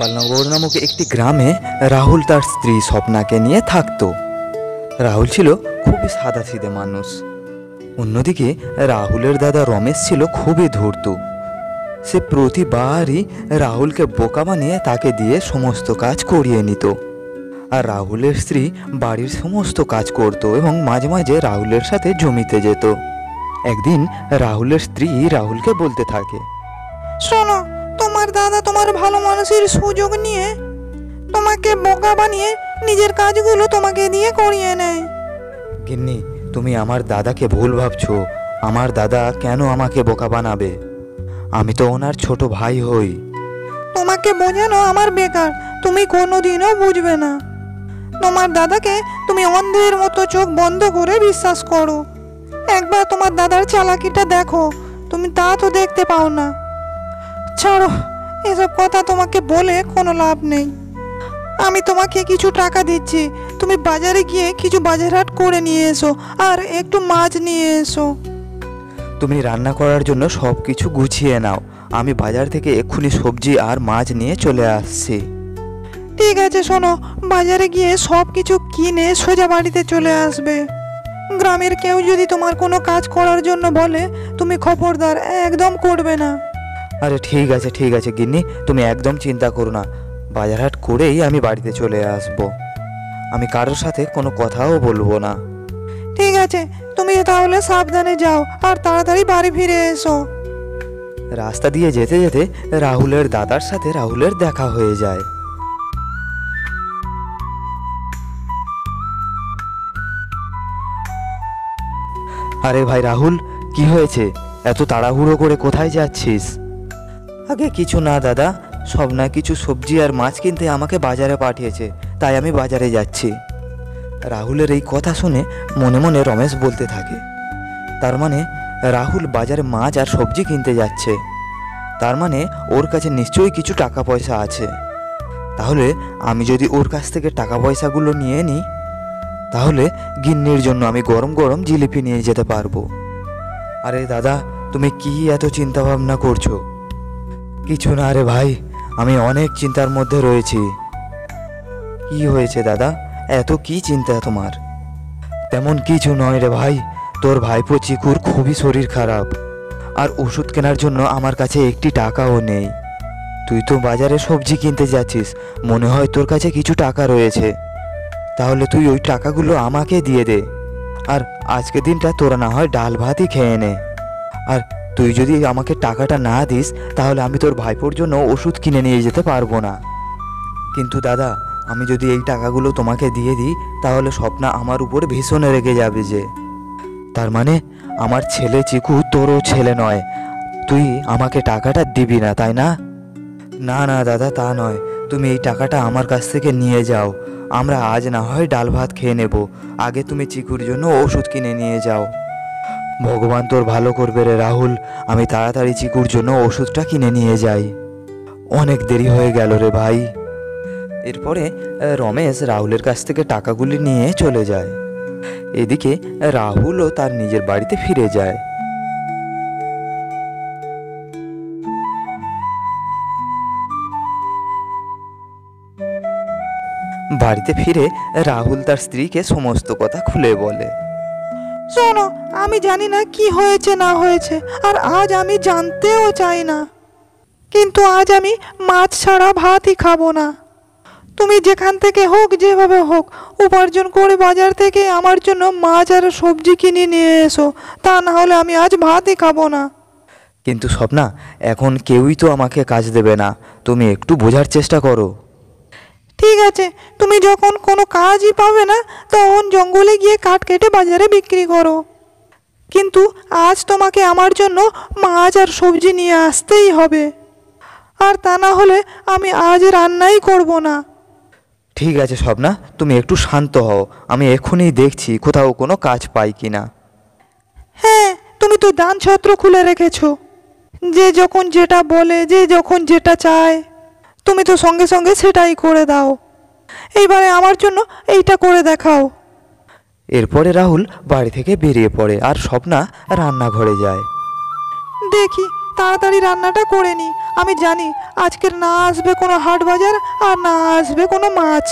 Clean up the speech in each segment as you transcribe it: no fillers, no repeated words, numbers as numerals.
গোপালনগর নামক একটি গ্রামে রাহুল তার স্ত্রী স্বপ্নাকে নিয়ে থাকতো। রাহুল ছিল খুবই সাদাসিধে মানুষ। অন্যদিকে রাহুলের দাদা রমেশ ছিল খুবই ধূর্ত। সে প্রতিবারই রাহুলকে বোকা বানিয়ে তাকে দিয়ে সমস্ত কাজ করিয়ে নিত। আর রাহুলের স্ত্রী বাড়ির সমস্ত কাজ করত এবং মাঝে মাঝে রাহুলের সাথে জমিতে যেত। একদিন রাহুলের স্ত্রী রাহুলকে বলতে থাকে, শোনো, তোমার দাদা তোমার ভালো মানুষের সুযোগ নিয়ে তোমাকে বোকা বানিয়ে নিজের কাজগুলো তোমাকে দিয়ে করিয়ে নেয়। গিন্নি, তুমি আমার দাদাকে ভুল ভাবছো। আমার দাদা কেন আমাকে বোকা বানাবে? আমি তো ওনার ছোট ভাই হই। তোমাকে বোঝানো আমার বেকার, তুমি কোনোদিনও বুঝবে না। তোমার দাদাকে তুমি অন্ধের মতো চোখ বন্ধ করে বিশ্বাস করো। একবার তোমার দাদার চালাকিটা দেখো, তুমি তা তো দেখতে পাও না। ছাড়ো, এসব কথা তোমাকে বলে কোনো লাভ নেই। আমি তোমাকে কিছু টাকা দিচ্ছি, তুমি বাজারে গিয়ে কিছু বাজারহাট করে নিয়ে এসো আর একটু মাছ নিয়ে এসো। তুমি রান্না করার জন্য সব কিছু গুছিয়ে নাও। আমি বাজার থেকে এক্ষুনি সবজি আর মাছ নিয়ে চলে আসছি। ঠিক আছে, শোনো, বাজারে গিয়ে সব কিছু কিনে সোজা বাড়িতে চলে আসবে। গ্রামের কেউ যদি তোমার কোনো কাজ করার জন্য বলে, তুমি খবরদার একদম করবে না। আরে ঠিক আছে গিন্নি, তুমি একদম চিন্তা করো না। বাজারহাট করেই আমি বাড়িতে চলে আসব। আমি কারোর সাথে কোনো কথাও বলবো না। ঠিক আছে, তুমি তাহলে সাবধানে যাও আর তাড়াতাড়ি বাড়ি ফিরে এসো। রাস্তা দিয়ে যেতে যেতে রাহুলের দাদার সাথে রাহুলের দেখা হয়ে যায়। আরে ভাই রাহুল, কি হয়েছে? এত তাড়াহুড়ো করে কোথায় যাচ্ছিস? আগে কিছু না দাদা, স্বপ্না কিছু সবজি আর মাছ কিনতে আমাকে বাজারে পাঠিয়েছে, তাই আমি বাজারে যাচ্ছি। রাহুলের এই কথা শুনে মনে মনে রমেশ বলতে থাকে, তার মানে রাহুল বাজারে মাছ আর সবজি কিনতে যাচ্ছে। তার মানে ওর কাছে নিশ্চয়ই কিছু টাকা পয়সা আছে। তাহলে আমি যদি ওর কাছ থেকে টাকা পয়সাগুলো নিয়ে নিই, তাহলে গিন্নির জন্য আমি গরম গরম জিলিপি নিয়ে যেতে পারবো। আরে দাদা, তুমি কি এত চিন্তা ভাবনা করছো? কিছু না রে ভাই, আমি অনেক চিন্তার মধ্যে রয়েছি। কি হয়েছে দাদা, এত কি চিন্তা তোমার? তেমন কিছু নয় রে ভাই, তোর ভাইপো চিকুর খুবই শরীর খারাপ, আর ওষুধ কেনার জন্য আমার কাছে একটি টাকাও নেই। তুই তো বাজারে সবজি কিনতে যাচ্ছিস, মনে হয় তোর কাছে কিছু টাকা রয়েছে। তাহলে তুই ওই টাকাগুলো আমাকে দিয়ে দে, আর আজকে দিনটা তোরা না হয় ডাল ভাতই খেয়ে নে। আর তুই যদি আমাকে টাকাটা না দিস, তাহলে আমি তোর ভাইপোর জন্য ওষুধ কিনে নিয়ে যেতে পারবো না। কিন্তু দাদা, আমি যদি এই টাকাগুলো তোমাকে দিয়ে দিই, তাহলে স্বপ্না আমার উপর ভীষণ রেগে যাবে যে। তার মানে আমার ছেলে চিকু তোরও ছেলে নয়, তুই আমাকে টাকাটা দিবি না, তাই না? না না দাদা, তা নয়। তুমি এই টাকাটা আমার কাছ থেকে নিয়ে যাও। আমরা আজ না হয় ডাল ভাত খেয়ে নেব, আগে তুমি চিকুর জন্য ওষুধ কিনে নিয়ে যাও। ভগবান তোর ভালো করবে রে রাহুল, আমি তাড়াতাড়ি চিকুর জন্য ওষুধটা কিনে নিয়ে যাই। অনেক দেরি হয়ে গেল রে ভাই। এরপরে রমেশ রাহুলের কাছ থেকে টাকাগুলি নিয়ে চলে যায়। এদিকে রাহুলও তার নিজের বাড়িতে ফিরে যায়। বাড়িতে ফিরে রাহুল তার স্ত্রীকে সমস্ত কথা খুলে বলে। শোনো, আমি জানি না কি হয়েছে না হয়েছে, আর আজ আমি জানতেও চাই না, কিন্তু আজ আমি মাছ ছাড়া ভাতই খাবো না। তুমি যেখান থেকে হোক, যেভাবে হোক, উপার্জন করে বাজার থেকে আমার জন্য মাছ আর সবজি কিনে নিয়ে এসো, তা না হলে আমি আজ ভাতই খাবো না। কিন্তু স্বপ্না, এখন কেউই তো আমাকে কাজ দেবে না, তুমি একটু বোঝার চেষ্টা করো। ঠিক আছে, তুমি যখন কোনো কাজই পাবে না, তখন জঙ্গলে গিয়ে কাঠ কেটে বাজারে বিক্রি করো। কিন্তু আজ তোমাকে আমার জন্য মাছ আর সবজি নিয়ে আসতেই হবে, আর তা না হলে আমি আজ রান্নাই করব না। ঠিক আছে স্বপ্না, তুমি একটু শান্ত হও, আমি এক্ষুনি দেখছি কোথাও কোনো কাজ পাই কিনা। হ্যাঁ, তুমি তো দান ছত্র খুলে রেখেছো, যে যখন যেটা বলে, যে যখন যেটা চায়, তুমি তো সঙ্গে সঙ্গে সেটাই করে দাও। এইবারে আমার জন্য এইটা করে দেখাও। এরপরে রাহুল বাড়ি থেকে বেরিয়ে পড়ে আর স্বপ্না রান্নাঘরে যায়। দেখি তাড়াতাড়ি রান্নাটা করে নি। আমি জানি আজকের না আসবে কোনো হাট বাজার আর না আসবে কোনো মাছ।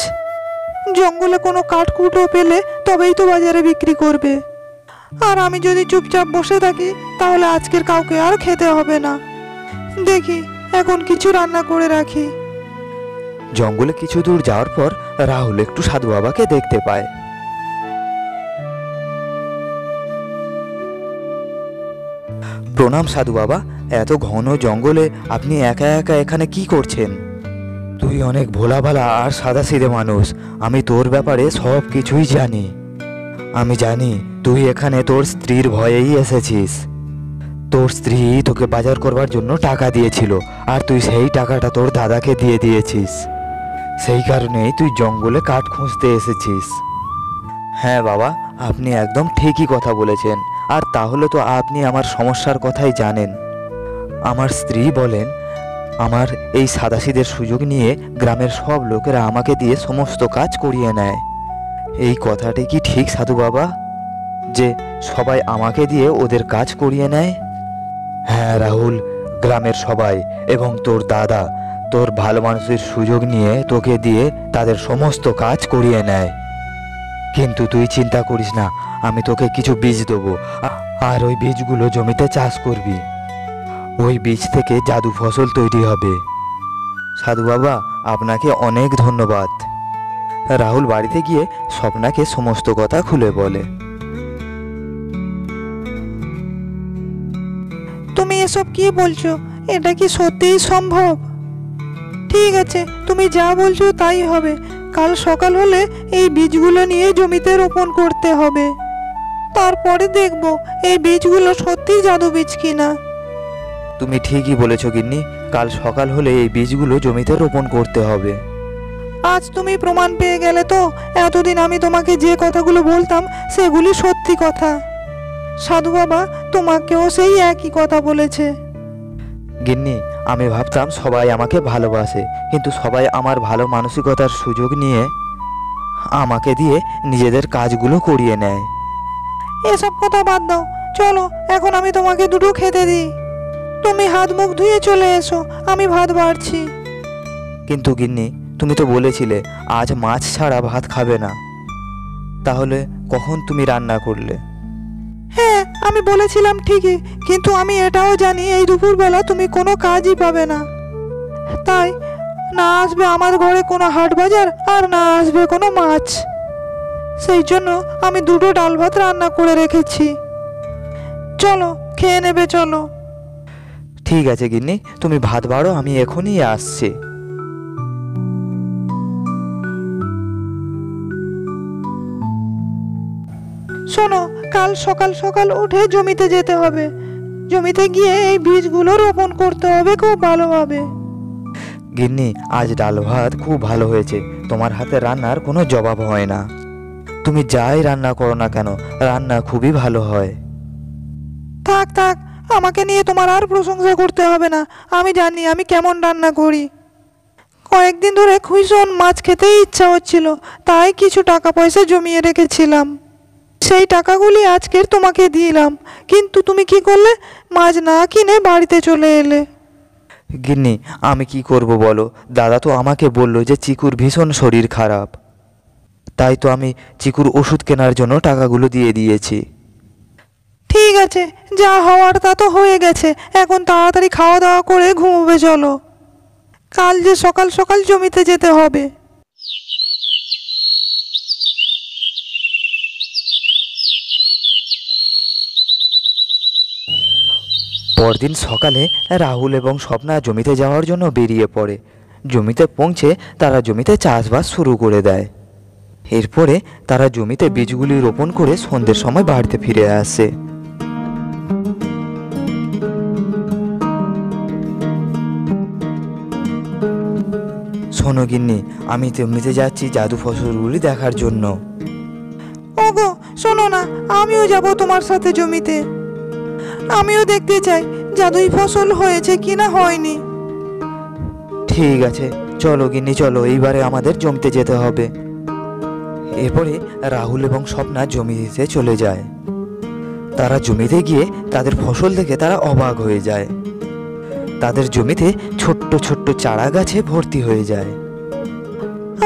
জঙ্গলে কোনো কাঠকুটো পেলে তবেই তো বাজারে বিক্রি করবে। আর আমি যদি চুপচাপ বসে থাকি তাহলে আজকের কাউকে আর খেতে হবে না। দেখি এখন কিছু রান্না করে রাখি। জঙ্গলে কিছু দূর যাওয়ার পর রাহুল একটু সাধু বাবাকে দেখতে পায়। প্রণাম সাধু বাবা, এত ঘন জঙ্গলে আপনি একা একা এখানে কি করছেন? তুই অনেক ভোলা ভালা আর সাদাসিধে মানুষ, আমি তোর ব্যাপারে সব কিছুই জানি। আমি জানি তুই এখানে তোর স্ত্রীর ভয়েই এসেছিস। তোর স্ত্রী তোকে বাজার করবার জন্য টাকা দিয়েছিল আর তুই সেই টাকাটা তোর দাদাকে দিয়ে দিয়েছিস। সেই কারণেই তুই জঙ্গলে কাঠ খুঁজতে এসেছিস। হ্যাঁ বাবা, আপনি একদম ঠিকই কথা বলেছেন। আর তাহলে তো আপনি আমার সমস্যার কথাই জানেন। আমার স্ত্রী বলেন আমার এই সাদাসিদের সুযোগ নিয়ে গ্রামের সব লোকেরা আমাকে দিয়ে সমস্ত কাজ করিয়ে নেয়। এই কথাটি কি ঠিক সাধু বাবা, যে সবাই আমাকে দিয়ে ওদের কাজ করিয়ে নেয়? হ্যাঁ রাহুল, গ্রামের সবাই এবং তোর দাদা তোর ভালো মানুষের সুযোগ নিয়ে তোকে দিয়ে তাদের সমস্ত কাজ করিয়ে নেয়। কিন্তু তুই চিন্তা করিস না, আমি তোকে কিছু বীজ দেবো আর ওই বীজগুলো জমিতে চাষ করবি। ওই বীজ থেকে জাদু ফসল তৈরি হবে। সাধু বাবা, আপনাকে অনেক ধন্যবাদ। রাহুল বাড়িতে গিয়ে স্বপ্নাকে সমস্ত কথা খুলে বলে। তুমি এসব কি বলছো? এটা কি সত্যিই সম্ভব? ঠিক আছে, তুমি যা বলছো তাই হবে। কাল সকাল হলে এই বীজগুলো নিয়ে জমিতে রোপণ করতে হবে। তারপরে দেখব এই বীজগুলো সত্যি জাদু বীজ কিনা। তুমি ঠিকই বলেছ গিন্নি, কাল সকাল হলে এই বীজগুলো জমিতে রোপণ করতে হবে। আজ তুমি প্রমাণ পেয়ে গেলে তো এতদিন আমি তোমাকে যে কথাগুলো বলতাম সেগুলি সত্যি কথা। সাধু বাবা তোমাকেও সেই একই কথা বলেছে। গিন্নি, আমি ভাবতাম সবাই আমাকে ভালোবাসে, কিন্তু সবাই আমার ভালো মানসিকতার সুযোগ নিয়ে আমাকে দিয়ে নিজেদের কাজগুলো করিয়ে নেয়। এসব কথা বাদ দাও, চলো এখন আমি তোমাকে দুটো খেতে দিই। তুমি হাত মুখ ধুয়ে চলে এসো, আমি ভাত বাড়ছি। কিন্তু গিন্নি, তুমি তো বলেছিলে আজ মাছ ছাড়া ভাত খাবে না, তাহলে কখন তুমি রান্না করলে? হ্যাঁ আমি বলেছিলাম ঠিকই, কিন্তু আমি এটাও জানি এই দুপুরবেলা তুমি কোনো কাজই পাবে না। তাই না আসবে আমার ঘরে কোনো হাট বাজার আর না আসবে কোনো মাছ। সেই জন্য আমি দুটো ডাল ভাত রান্না করে রেখেছি। চলো খেয়ে নেবে, চলো। ঠিক আছে গিন্নি, তুমি ভাত বাড়ো, আমি এখনই আসছি। শোনো, কাল সকাল সকাল উঠে জমিতে যেতে হবে। জমিতে গিয়ে এই বীজগুলো রোপণ করতে হবে খুব ভালোভাবে। গিন্নি, আজ ডাল ভাত খুব ভালো হয়েছে। তোমার হাতে রান্নার কোনো জবাব হয় না। তুমি যাই রান্না করো না কেন, রান্না খুবই ভালো হয়। থাক থাক, আমাকে নিয়ে তোমার আর প্রশংসা করতে হবে না। আমি জানি আমি কেমন রান্না করি। কয়েকদিন ধরে ভীষণ মাছ খেতেই ইচ্ছা হচ্ছিল, তাই কিছু টাকা পয়সা জমিয়ে রেখেছিলাম। সেই টাকাগুলি আজকের তোমাকে দিলাম, কিন্তু তুমি কি করলে? মাছ না কিনে বাড়িতে চলে এলে। গিন্নি, আমি কি করব বলো? দাদা তো আমাকে বলল যে চিকুর ভীষণ শরীর খারাপ, তাই তো আমি চিকুর ওষুধ কেনার জন্য টাকাগুলো দিয়ে দিয়েছি। ঠিক আছে, যা হওয়ার তা তো হয়ে গেছে। এখন তাড়াতাড়ি খাওয়া দাওয়া করে ঘুমোবে চলো। কাল যে সকাল সকাল জমিতে যেতে হবে। পরদিন সকালে রাহুল এবং স্বপ্না জমিতে যাওয়ার জন্য বেরিয়ে পড়ে। জমিতে পৌঁছে তারা জমিতে চাষবাস শুরু করে দেয়। এরপরে তারা জমিতে বীজগুলি রোপণ করে সন্ধ্যের সময় বাড়িতে ফিরে আসে। শোনো গিন্নি, আমি জমিতে যাচ্ছি জাদু ফসলগুলি দেখার জন্য। ওগো শোনো না, আমিও যাব তোমার সাথে জমিতে। আমিও দেখতে চাই জাদুই ফসল হয়েছে কিনা হয়নি। ঠিক আছে, চলো গিন্নি চলো, এইবারে আমাদের জমিতে যেতে হবে। এরপরে রাহুল এবং স্বপ্না জমিতে চলে যায়। তারা জমিতে গিয়ে তাদের ফসল দেখে তারা অবাক হয়ে যায়। তাদের জমিতে ছোট্ট ছোট্ট চারা গাছে ভর্তি হয়ে যায়।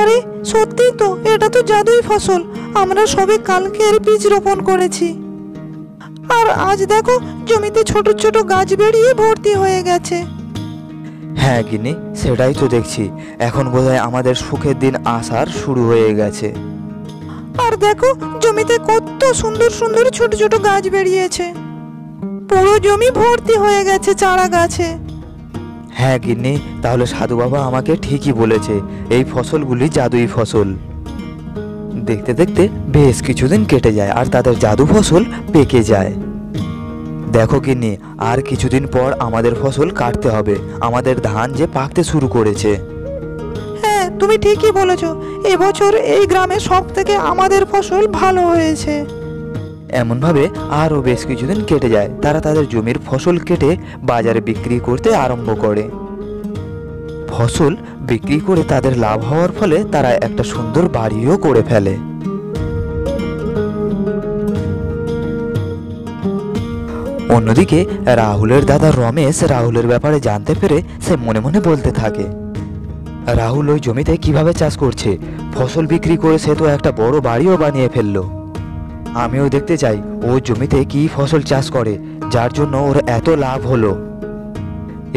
আরে সত্যি তো, এটা তো জাদুই ফসল। আমরা সবে কালকে এর বীজ রোপণ করেছি, আর আজ দেখো জমিতে ছোট ছোট গাছ বেরিয়ে ভর্তি হয়ে গেছে। হ্যাঁ গিন্নি, সেটাই তো দেখছি। এখন বোধহয় আমাদের সুখের দিন আসার শুরু হয়ে গেছে। আর দেখো জমিতে কত সুন্দর সুন্দর ছোট ছোট গাছ বেরিয়েছে, পুরো জমি ভর্তি হয়ে গেছে চারা গাছে। হ্যাঁ গিন্নি, তাহলে সাধু বাবা আমাকে ঠিকই বলেছে, এই ফসলগুলি জাদুই ফসল। দেখতে দেখতে বেশ কিছুদিন কেটে যায় আর তাদের জাদু ফসল পেকে যায়। দেখো গিন্নি, আর কিছুদিন পর আমাদের ফসল কাটতে হবে। আমাদের ধান যে পাকতে শুরু করেছে। হ্যাঁ তুমি ঠিকই বলেছো, এবছর এই গ্রামে সব থেকে আমাদের ফসল ভালো হয়েছে। এমনভাবে আরও বেশ কিছুদিন কেটে যায়। তারা তাদের জমির ফসল কেটে বাজারে বিক্রি করতে আরম্ভ করে। ফসল বিক্রি করে তাদের লাভ হওয়ার ফলে তারা একটা সুন্দর বাড়িও করে ফেলে। অন্যদিকে রাহুলের দাদা রমেশ রাহুলের ব্যাপারে জানতে পেরে সে মনে মনে বলতে থাকে, রাহুল ওই জমিতে কিভাবে চাষ করছে, ফসল বিক্রি করে সে তো একটা বড় বাড়িও বানিয়ে ফেললো। আমিও দেখতে চাই ও জমিতে কি ফসল চাষ করে, যার জন্য ওর এত লাভ হলো।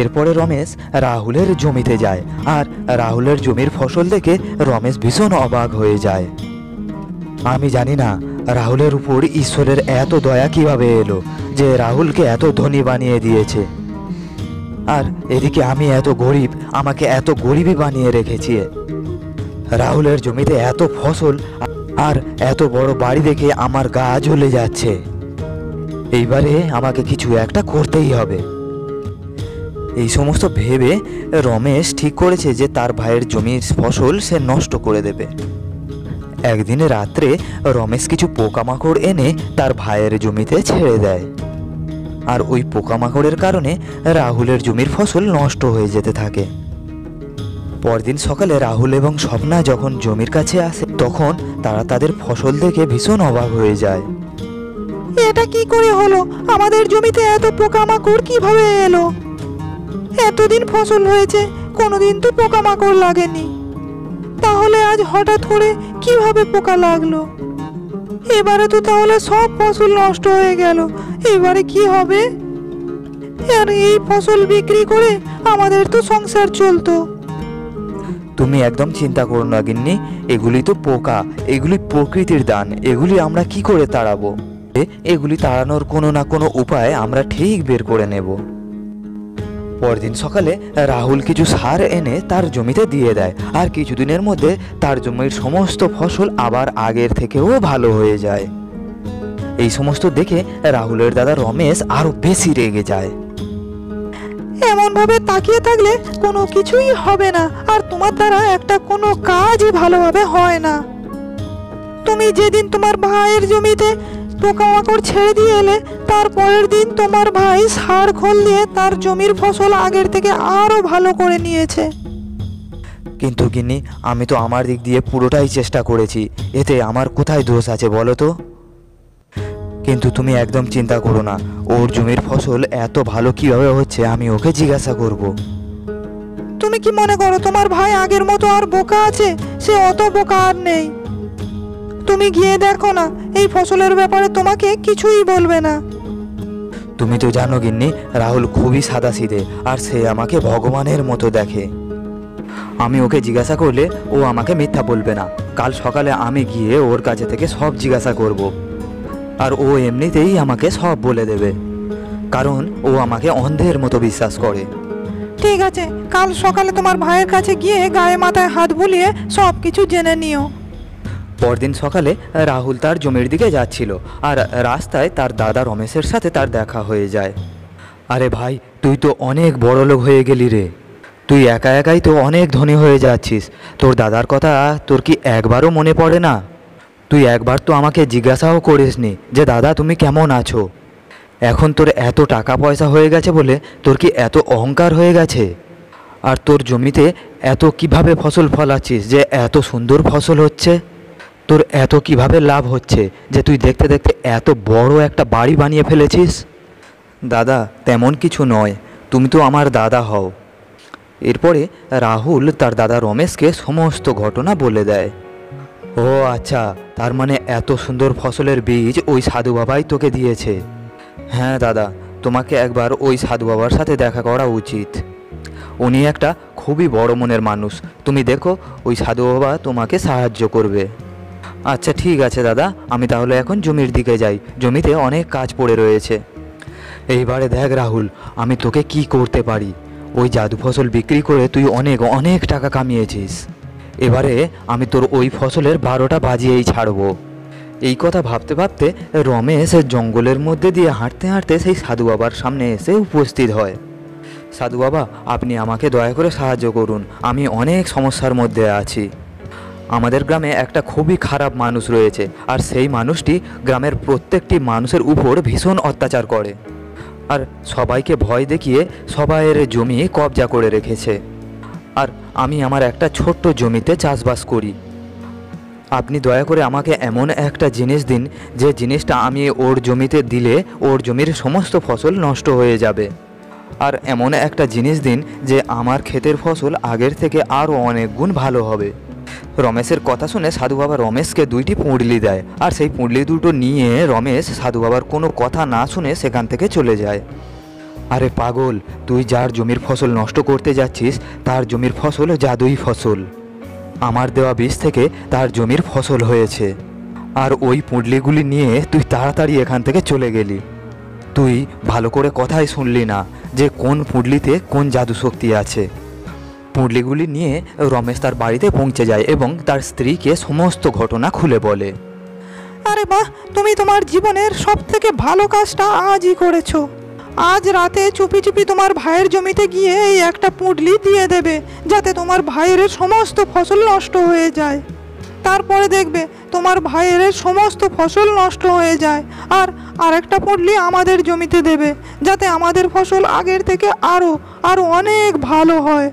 এরপরে রমেশ রাহুলের জমিতে যায়, আর রাহুলের জমির ফসল দেখে রমেশ ভীষণ অবাক হয়ে যায়। আমি জানি না রাহুলের উপর ঈশ্বরের এত দয়া কিভাবে এলো যে রাহুলকে এত ধনী বানিয়ে দিয়েছে, আর এদিকে আমি এত গরিব, আমাকে এত গরিবই বানিয়ে রেখেছে। রাহুলের জমিতে এত ফসল আর এত বড় বাড়ি দেখে আমার গা জ্বলে যাচ্ছে। এইবারে আমাকে কিছু একটা করতেই হবে। এই সমস্ত ভেবে রমেশ ঠিক করেছে যে তার ভাইয়ের জমির ফসল সে নষ্ট করে দেবে। একদিন রাত্রে রমেশ কিছু পোকামাকড় এনে তার ভাইয়ের জমিতে ছেড়ে দেয়, আর ওই পোকামাকড়ের কারণে রাহুলের জমির ফসল নষ্ট হয়ে যেতে থাকে। পরদিন সকালে রাহুল এবং স্বপ্না যখন জমির কাছে আসে, তখন তারা তাদের ফসল দেখে ভীষণ অবাক হয়ে যায়। এটা কি করে হলো? আমাদের জমিতে এত পোকামাকড় কিভাবে এলো? এতদিন ফসল হয়েছে, কোনোদিন তো পোকামাকড় লাগেনি, তাহলে আজ হঠাৎ করে কিভাবে পোকা লাগলো? এবারে তো তাহলে সব ফসল নষ্ট হয়ে গেল। এবারে কি হবে? আর এই ফসল বিক্রি করে আমাদের তো সংসার চলতো। তুমি একদম চিন্তা করো না গিন্নি, এগুলি তো পোকা, এগুলি প্রকৃতির দান, এগুলি আমরা কি করে তাড়াবো? এগুলি তাড়ানোর কোনো না কোনো উপায় আমরা ঠিক বের করে নেব। পরদিন সকালে রাহুল কিছু সার এনে তার জমিতে দিয়ে দেয়, আর কিছুদিনের মধ্যে তার জমির সমস্ত ফসল আবার আগের থেকেও ভালো হয়ে যায়। এই সমস্ত দেখে রাহুলের দাদা রমেশ আরো বেশি রেগে যায়। এমন ভাবে তাকিয়ে থাকলে কোনো কিছুই হবে না, আর তোমার দ্বারা একটা কোনো কাজই ভালোভাবে হয় না। তুমি যেদিন তোমার ভাইয়ের জমিতে পোকামাকড় ছেড়ে দিয়ে এলে, তার পরের দিন তোমার ভাই সার খোল দিয়ে তার জমির ফসল আগের থেকে আরো ভালো করে নিয়েছে। কিন্তু গিন্নি, আমি তো আমার দিক দিয়ে পুরোটাই চেষ্টা করেছি, এতে আমার কোথায় দোষ আছে বলো তো? কিন্তু তুমি একদম চিন্তা করো না, ওর জমির ফসল এত ভালো কিভাবে হচ্ছে আমি ওকে জিজ্ঞাসা করব। তুমি কি মনে করো তোমার ভাই আগের মতো আর বোকা আছে? সে অত বোকা আর নেই। তুমি গিয়ে দেখো না, এই ফসলের ব্যাপারে তোমাকে কিছুই বলবে না। তুমি তো জানো গিন্নি, রাহুল খুবই সাদাসিধে, আর সে আমাকে ভগবানের মতো দেখে। আমি ওকে জিজ্ঞাসা করলে ও আমাকে মিথ্যা বলবে না। কাল সকালে আমি গিয়ে ওর কাছে থেকে সব জিজ্ঞাসা করব, আর ও এমনিতেই আমাকে সব বলে দেবে, কারণ ও আমাকে অন্ধের মতো বিশ্বাস করে। ঠিক আছে, কাল সকালে তোমার ভাইয়ের কাছে গিয়ে গায়ে মাথায় হাত বুলিয়ে সব কিছু জেনে নিও। পরদিন সকালে রাহুল তার জমির দিকে যাচ্ছিল, আর রাস্তায় তার দাদা রমেশের সাথে তার দেখা হয়ে যায়। আরে ভাই, তুই তো অনেক বড় লোক হয়ে গেলি রে, তুই একা একাই তো অনেক ধনী হয়ে যাচ্ছিস। তোর দাদার কথা তোর কি একবারও মনে পড়ে না? তুই একবার তো আমাকে জিজ্ঞাসাও করিসনি যে দাদা তুমি কেমন আছো। এখন তোর এত টাকা পয়সা হয়ে গেছে বলে তোর কি এত অহংকার হয়ে গেছে? আর তোর জমিতে এত কিভাবে ফসল ফলাচ্ছিস যে এত সুন্দর ফসল হচ্ছে? তোর এত কিভাবে লাভ হচ্ছে যে তুই দেখতে দেখতে এত বড় একটা বাড়ি বানিয়ে ফেলেছিস? দাদা তেমন কিছু নয়, তুমি তো আমার দাদা হও। এরপরে রাহুল তার দাদা রমেশকে সমস্ত ঘটনা বলে দেয়। ও আচ্ছা, তার মানে এত সুন্দর ফসলের বীজ ওই সাধু বাবাই তোকে দিয়েছে। হ্যাঁ দাদা, তোমাকে একবার ওই সাধু বাবার সাথে দেখা করা উচিত। উনি একটা খুবই বড় মনের মানুষ, তুমি দেখো ওই সাধু বাবা তোমাকে সাহায্য করবে। আচ্ছা ঠিক আছে দাদা, আমি তাহলে এখন জমির দিকে যাই, জমিতে অনেক কাজ পড়ে রয়েছে। এইবারে দেখ রাহুল, আমি তোকে কি করতে পারি। ওই জাদু ফসল বিক্রি করে তুই অনেক অনেক টাকা কামিয়েছিস। এবারে আমি তোর ওই ফসলের 12টা বাজিয়েই ছাড়বো। এই কথা ভাবতে ভাবতে রমেশ জঙ্গলের মধ্যে দিয়ে হাঁটতে হাঁটতে সেই সাধু বাবার সামনে এসে উপস্থিত হয়। সাধু বাবা, আপনি আমাকে দয়া করে সাহায্য করুন, আমি অনেক সমস্যার মধ্যে আছি। আমাদের গ্রামে একটা খুবই খারাপ মানুষ রয়েছে, আর সেই মানুষটি গ্রামের প্রত্যেকটি মানুষের উপর ভীষণ অত্যাচার করে, আর সবাইকে ভয় দেখিয়ে সবাইয়ের জমি কবজা করে রেখেছে। আর আমি আমার একটা ছোট্ট জমিতে চাষবাস করি। আপনি দয়া করে আমাকে এমন একটা জিনিস দিন, যে জিনিসটা আমি ওর জমিতে দিলে ওর জমির সমস্ত ফসল নষ্ট হয়ে যাবে। আর এমন একটা জিনিস দিন যে আমার ক্ষেতের ফসল আগের থেকে আরও অনেক গুণ ভালো হবে। রমেশের কথা শুনে সাধু বাবা রমেশকে 2টি পুঁটলি দেয়, আর সেই পুঁটলি দুটো নিয়ে রমেশ সাধু বাবার কোনো কথা না শুনে সেখান থেকে চলে যায়। আরে পাগল, তুই যার জমির ফসল নষ্ট করতে যাচ্ছিস তার জমির ফসল জাদুই ফসল। আমার দেওয়া বীজ থেকে তার জমির ফসল হয়েছে, আর ওই পুঁটলিগুলি নিয়ে তুই তাড়াতাড়ি এখান থেকে চলে গেলি। তুই ভালো করে কথাই শুনলি না যে কোন পুঁটলিতে কোন জাদু শক্তি আছে। পুঁটলিগুলি নিয়ে রমেশ তার বাড়িতে পৌঁছে যায় এবং তার স্ত্রীকে সমস্ত ঘটনা খুলে বলে। আরে বাহ, তুমি তোমার জীবনের সব থেকে ভালো কাজটা আজই করেছো। আজ রাতে চুপি চুপি তোমার ভাইয়ের জমিতে গিয়ে এই একটা পুঁটলি দিয়ে দেবে, যাতে তোমার ভাইয়ের সমস্ত ফসল নষ্ট হয়ে যায়। তারপরে দেখবে তোমার ভাইয়ের সমস্ত ফসল নষ্ট হয়ে যায়, আর আরেকটা পুঁটলি আমাদের জমিতে দেবে, যাতে আমাদের ফসল আগের থেকে আরও অনেক ভালো হয়।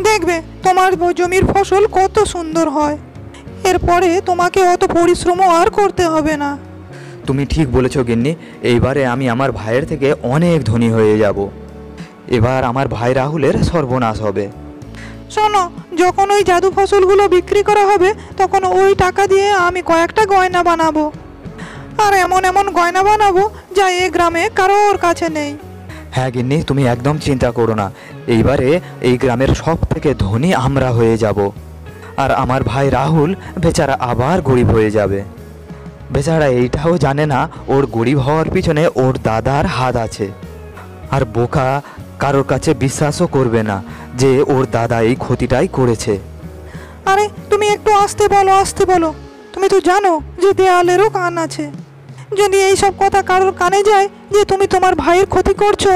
দেখবে তোমার জমির ফসল কত সুন্দর হয়। এরপরে তোমাকে অত পরিশ্রমও আর করতে হবে না। তুমি ঠিক বলেছ গিন্নি, এইবারে আমি আমার ভাইয়ের থেকে অনেক ধনী হয়ে যাব। এবার আমার ভাই রাহুলের সর্বনাশ হবে। শোনো, যখন ওই জাদু ফসলগুলো বিক্রি করা হবে তখন ওই টাকা দিয়ে আমি কয়েকটা গয়না বানাবো, আর এমন এমন গয়না বানাবো যা এ গ্রামে কারোর কাছে নেই। হ্যাঁ গিন্নি, তুমি একদম চিন্তা করো না, এইবারে এই গ্রামের সব থেকে ধনী আমরা হয়ে যাব, আর আমার ভাই রাহুল বেচারা আবার গরিব হয়ে যাবে। বেচারা এইটাও জানে না ওর গরিব হওয়ার পিছনে ওর দাদার হাত আছে, আর বোকা কারোর কাছে বিশ্বাসও করবে না যে ওর দাদা এই ক্ষতিটাই করেছে। আরে তুমি একটু আস্তে বলো, আস্তে বলো। তুমি তো জানো যে দেয়ালেরও কান আছে। যদি এই সব কথা কারোর কানে যায় যে তুমি তোমার ভাইয়ের ক্ষতি করছো,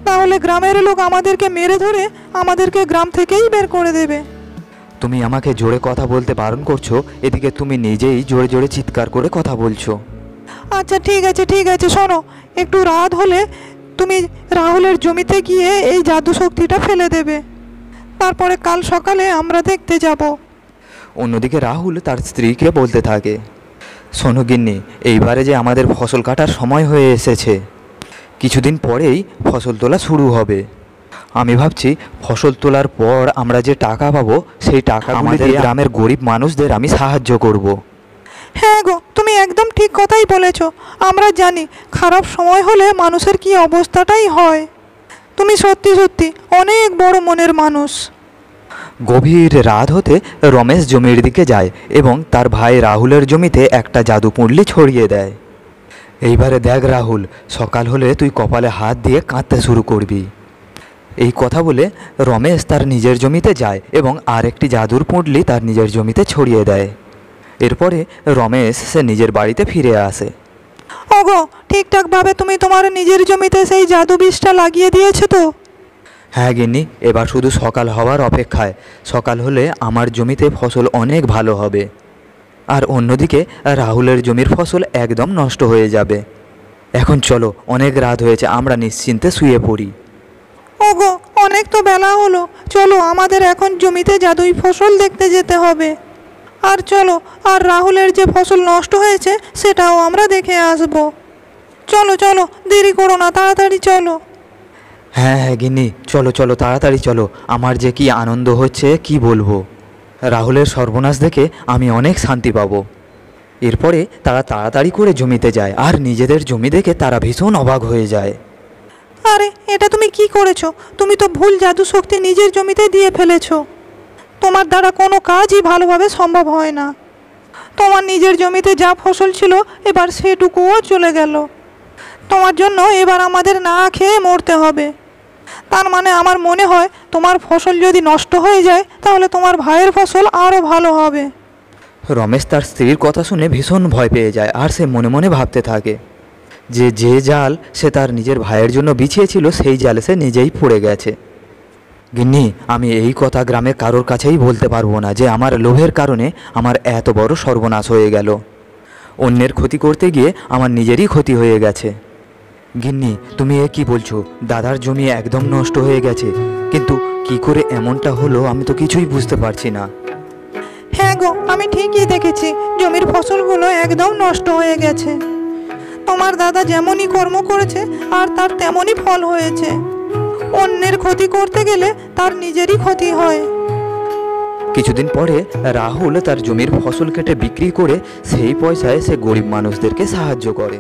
তাহলে গ্রামের লোক আমাদেরকে মেরে ধরে আমাদেরকে গ্রাম থেকেই বের করে দেবে। তুমি আমাকে জোরে কথা বলতে বারণ করছো, এদিকে তুমি নিজেই জোরে জোরে চিৎকার করে কথা বলছো। আচ্ছা ঠিক আছে ঠিক আছে, শোনো, একটু রাত হলে তুমি রাহুলের জমিতে গিয়ে এই জাদু শক্তিটা ফেলে দেবে, তারপরে কাল সকালে আমরা দেখতে যাব। অন্যদিকে রাহুল তার স্ত্রীকে বলতে থাকে, শোনো গিন্নি, এইবারে যে আমাদের ফসল কাটার সময় হয়ে এসেছে, কিছুদিন পরেই ফসল তোলা শুরু হবে। আমি ভাবছি ফসল তোলার পর আমরা যে টাকা পাবো সেই টাকা আমাদের গ্রামের গরিব মানুষদের আমি সাহায্য করব। হ্যাঁ গো, তুমি একদম ঠিক কথাই বলেছ। আমরা জানি খারাপ সময় হলে মানুষের কি অবস্থাটাই হয়। তুমি সত্যি সত্যি অনেক বড় মনের মানুষ। গভীর রাত হতে রমেশ জমির দিকে যায় এবং তার ভাই রাহুলের জমিতে একটা জাদু পুঁটলি ছড়িয়ে দেয়। এইবারে দেখ রাহুল, সকাল হলে তুই কপালে হাত দিয়ে কাঁদতে শুরু করবি। এই কথা বলে রমেশ তার নিজের জমিতে যায় এবং আরেকটি জাদুর পুঁটলি তার নিজের জমিতে ছড়িয়ে দেয়। এরপরে রমেশ সে নিজের বাড়িতে ফিরে আসে। ওগো, ঠিকঠাকভাবে তুমি তোমার নিজের জমিতে সেই জাদু বীজটা লাগিয়ে দিয়েছো তো? হ্যাঁ গিন্নি, এবার শুধু সকাল হওয়ার অপেক্ষায়। সকাল হলে আমার জমিতে ফসল অনেক ভালো হবে, আর অন্যদিকে রাহুলের জমির ফসল একদম নষ্ট হয়ে যাবে। এখন চলো, অনেক রাত হয়েছে, আমরা নিশ্চিন্তে শুয়ে পড়ি। ওগো, অনেক তো বেলা হলো, চলো আমাদের এখন জমিতে জাদুই ফসল দেখতে যেতে হবে। আর চলো, আর রাহুলের যে ফসল নষ্ট হয়েছে সেটাও আমরা দেখে আসবো। চলো চলো, দেরি করো না, তাড়াতাড়ি চলো। হ্যাঁ হ্যাঁ গিন্নি, চলো চলো তাড়াতাড়ি চলো, আমার যে কি আনন্দ হচ্ছে কি বলবো। রাহুলের সর্বনাশ দেখে আমি অনেক শান্তি পাবো। এরপরে তারা তাড়াতাড়ি করে জমিতে যায়, আর নিজেদের জমি দেখে তারা ভীষণ অবাক হয়ে যায়। আরে এটা তুমি কি করেছো? তুমি তো ভুল জাদু শক্তি নিজের জমিতে দিয়ে ফেলেছো। তোমার দ্বারা কোনো কাজই ভালোভাবে সম্ভব হয় না। তোমার নিজের জমিতে যা ফসল ছিল এবার সেটুকুও চলে গেল। তোমার জন্য এবার আমাদের না খেয়ে মরতে হবে। তার মানে আমার মনে হয় তোমার ফসল যদি নষ্ট হয়ে যায় তাহলে তোমার ভাইয়ের ফসল আরও ভালো হবে। রমেশ তার স্ত্রীর কথা শুনে ভীষণ ভয় পেয়ে যায়, আর সে মনে মনে ভাবতে থাকে যে জাল সে তার নিজের ভাইয়ের জন্য বিছিয়েছিল সেই জালে সে নিজেই পড়ে গেছে। গিন্নি, আমি এই কথা গ্রামে কারোর কাছেই বলতে পারবো না যে আমার লোভের কারণে আমার এত বড় সর্বনাশ হয়ে গেল। অন্যের ক্ষতি করতে গিয়ে আমার নিজেরই ক্ষতি হয়ে গেছে। গিন্নি, তুমি এ কি বলছো? দাদার জমি একদম নষ্ট হয়ে গেছে, কিন্তু কি করে এমনটা হলো আমি তো কিছুই বুঝতে পারছি না। হ্যাঁ গো, আমি ঠিকই দেখেছি, জমির ফসলগুলো একদম নষ্ট হয়ে গেছে। তোমার দাদা যেমনই কর্ম করেছে আর তার তেমনই ফল হয়েছে। অন্যের ক্ষতি করতে গেলে তার নিজেরই ক্ষতি হয়। কিছুদিন পরে রাহুল তার জমির ফসল কেটে বিক্রি করে সেই পয়সায় সে গরিব মানুষদেরকে সাহায্য করে।